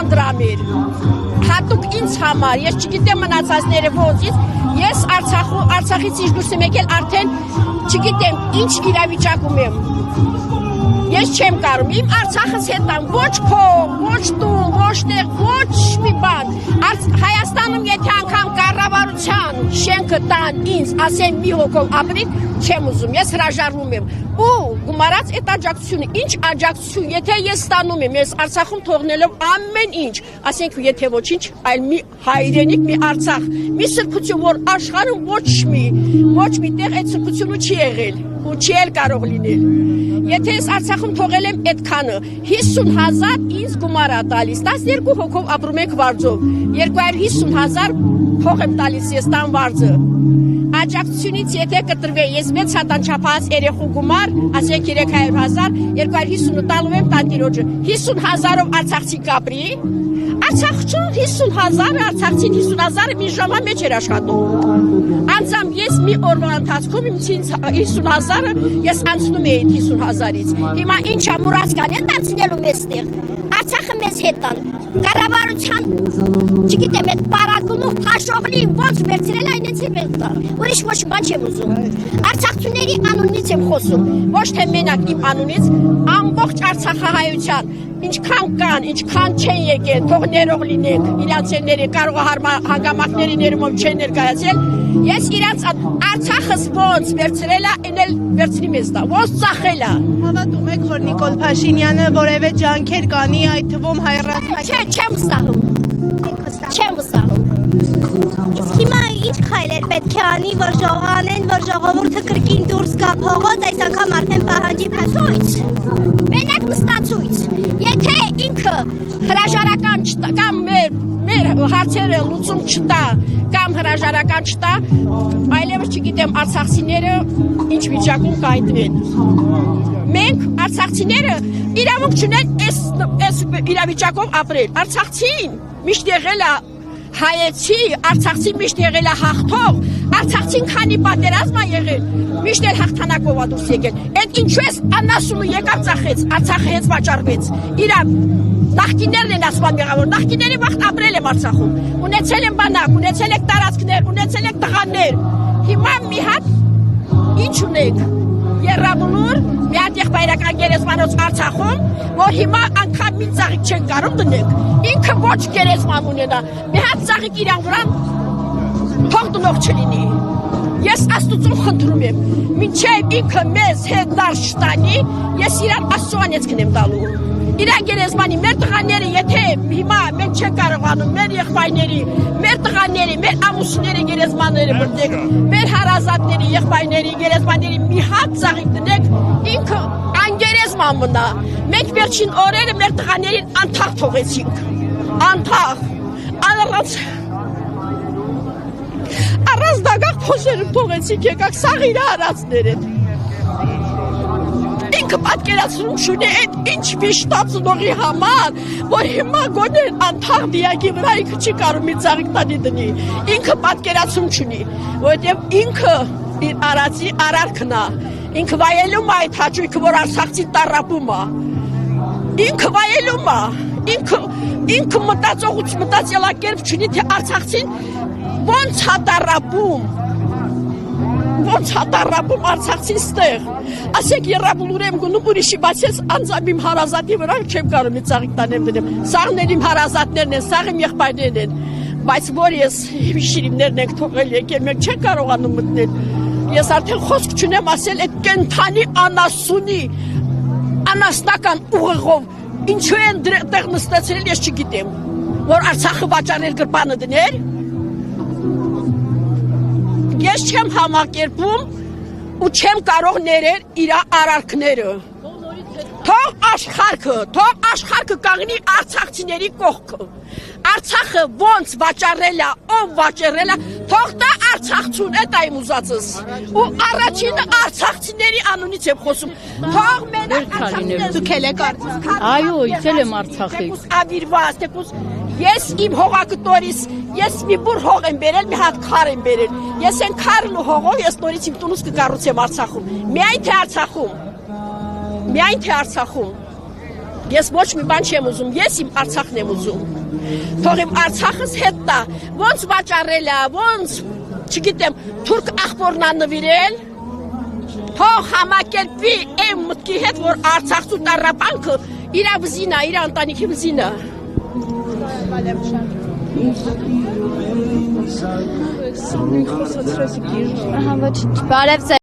100 դրամ էր։ Հատուկ ինձ համար, ես չգիտեմ մնացածները ոնցից, ես Արցախից ինչ դուրս եմ եկել արդեն չգիտեմ ինչ իրավիճակում եմ։ Ես չեմ կարում, իմ Արցախս հետան ոչ փող, ոչ տուն, ոչ տեղ, ոչ մի բան։ Հայաստանում եթե անգամ կառավարության շենքը տան ինձ, ասեն մի հոգով ապրի, չեմ ուզում, ես հրաժարվում եմ։ Ու գումարած այդ աջակցությունը, ինչ աջակցություն, եթե ես ստանում եմ, ես Արցախում թողնելով ամեն ինչ, ասենք եթե ոչինչ, այլ մի հայրենիք, մի Արցախ, մի սրբություն, որ աշխարհում ոչ մի տեղ այդ սրբությունը չի եղել ու չի էլ կարող լինել։ Եթե ես Արցախում թողել եմ այդքանը, 50,000 ինձ գումար է տալիս, 12 հոգով ապրում ենք վարձով, 250,000 փող եմ տալիս ես տան վարձը։ Աջակցությունից եթե կտրվի, ես 6 հատ անչափահաս երեխու գումար, ասենք 300,000, 250-ը տալու եմ տանտիրոջը, 50,000-ով Արցախցի կապրի, Արցախցուն 50,000, Արցախցին 50,000-ը մի ժամա մեջ էր աշխատում։ Անձամբ ես մի օրվա ընթացքում իմ 50,000-ը ես անցնում էի 50,000-ից։ Հիմա ինչա մուրաց կան են անցնելու մեզտեղ, Արցախը մեզ հետան, կառավարության, չգիտեմ, այդ պարագումով փաշողլի ոնց վերցրել այնեցի մեզ տար, ուրիշ ոչ բան չեմ ուզում։ Արցախցիների անունից եմ խոսում, ոչ թե մենակ իմ անունից, ամբողջ Արցախահայության, ինչքան կան, ինչքան չեն եկել, թող ներող լինեք, իրանցիների կարող է հանգամանքների ներումով չեն ներկայացել, ես իրանց Արցախս ոնց վերցրել է, էնել վերցրի մեզ տա, ոնց ծախել է։ Հավատում եք, որ Նիկոլ Փաշինյանը որևէ ջանքեր կանի, այդ թվում Չէ, չեմ վստահում, չեմ վստահում։ Հիմա ինչ քայլեր պետք է անի, որ անեն, որ ժողովուրդը կրկին դուրս գա փողոց, այս անգամ արդեն պահանջի ցույց։ Մենակ նստացույց։ Եթե ինքը հրաժարական չտա կամ մեր հարցերը լուծում չտա կամ հրաժարական չտա, այլևս չգիտեմ արցախցիները ինչ վիճակում կհայտնվեն։ Մենք արցախցիները իրավունք չունեն այս իրավիճակով ապրել։ Արցախցին միշտ եղել է հայեցի, Արցախցին միշտ եղել է հաղթող, Արցախցին քանի պատերազմ է եղել, միշտ էլ հաղթանակով է դուրս եկել։ Այդ ինչու էս անասունը եկավ ծախեց, Արցախը հենց վաճառվեց։ Իրա նախկիններն են ասում մեղավոր, նախկինների վաղտ ապրել եմ Արցախում, ունեցել եմ բանակ, ունեցել եք տարածքներ, ունեցել եք տղաներ։ Հիմա մի հատ ինչ ունեք։ Եռաբլուր, մի հատ եղբայրական գերեզմանոց Արցախում, որ հիմա անգամ մի ծաղիկ չեն կարող դնենք, ինքը ոչ գերեզման ունենա, մի հատ ծաղիկ իրան վրան թող դնող չլինի։ Ես Աստծուն խնդրում եմ, մինչև ինքը մեզ հետ դարժ չտանի, ես իրան Աստծուանից կնեմ տալու։ Իրան գերեզմանի, մեր տղաները, եթե հիմա մենք չենք կարողանում, մեր եղբայրների, մեր տղաների, մեր ամուսինների գերեզմանները բրդեք, մեր հարազատների, եղբայրների, գերեզմանների մի հատ ծաղիկ դնեք, ինքը անգերեզման մնա։ Մենք վերջին օրերը մեր տղաներին անթաղ թողեցինք, անթաղ, առանց դագաղ փոշերը թողեցինք, եկակ սաղ իր արածներ են։ Ինքը պատկերացնում չունի այդ ինչ վիշտապ ծնողի համար, որ հիմա գոներ անթաղ դիակի վրա ինքը չի կարող մի ծաղիկ տանի դնի։ Ինքը պատկերացում չունի, որովհետև ինքը իր արածի արարքն է, ինքը վայելում է այդ հաճույքը, որ Արցախցի տառապում է, ինքը վայելում է, ինքը մտածելակերպ չունի, թե Արցախցին ոնց է տառապում, ոնց է տառապում Արցախցին ստեղ։ Ասեք եռաբլուր եմ գնում ուրիշի, բայց ես անձամբ իմ հարազատի վրա չեմ կարող մի ծաղիկ տանեմ դնեմ։ Սաղն էլ իմ հարազատներն են, սաղ իմ եղբայրներն են, բայց որ ես շիրիմներն ենք թողել եկել, մենք չենք կարողանում մտնել։ Ես արդեն խոսք չունեմ ասել այդ կենթանի անասունի, անասնական ուղեղով, ինչու են տեղ նստեցրել, ես չգիտեմ, որ Արցախը վաճառել գրպանը դներ։ Ես չեմ համակերպում ու չեմ կարող ներել իր արարքները։ Թող աշխարհքը կանգնի արցախցիների կողքը։ Արցախը ոնց վաճառել է, ով վաճառել է, թող տա Արցախցուն, այդ այմ ուզածս։ Ու առաջինը արցախցիների անունից եմ խոսում։ Թող մենակ արցախցիները։ Դուք եք Արցախ։ Այո, եկել եմ Արցախից։ Ավիրված, ես իմ հողակտորից, ես մի բուր հող եմ բերել, մի հատ քար եմ բերել։ Ես են քարն ու հողով ես նորից իմ տունուս կկառուցեմ Արցախում։ Միայն թե Արցախում։ Ես ոչ մի բան չեմ ուզում, ես իմ Արցախն եմ ուզում։ Թող իմ Արցախս հետ տա, ոնց վաճառել է, ոնց, չգիտեմ, թուրք աղբորնա նվիրել, թող համակերպվի այն մտքի հետ, որ Արցախցու տառապանքը իր վզինա, իր ընտանիքի վզինա։ Բարև ձեզ։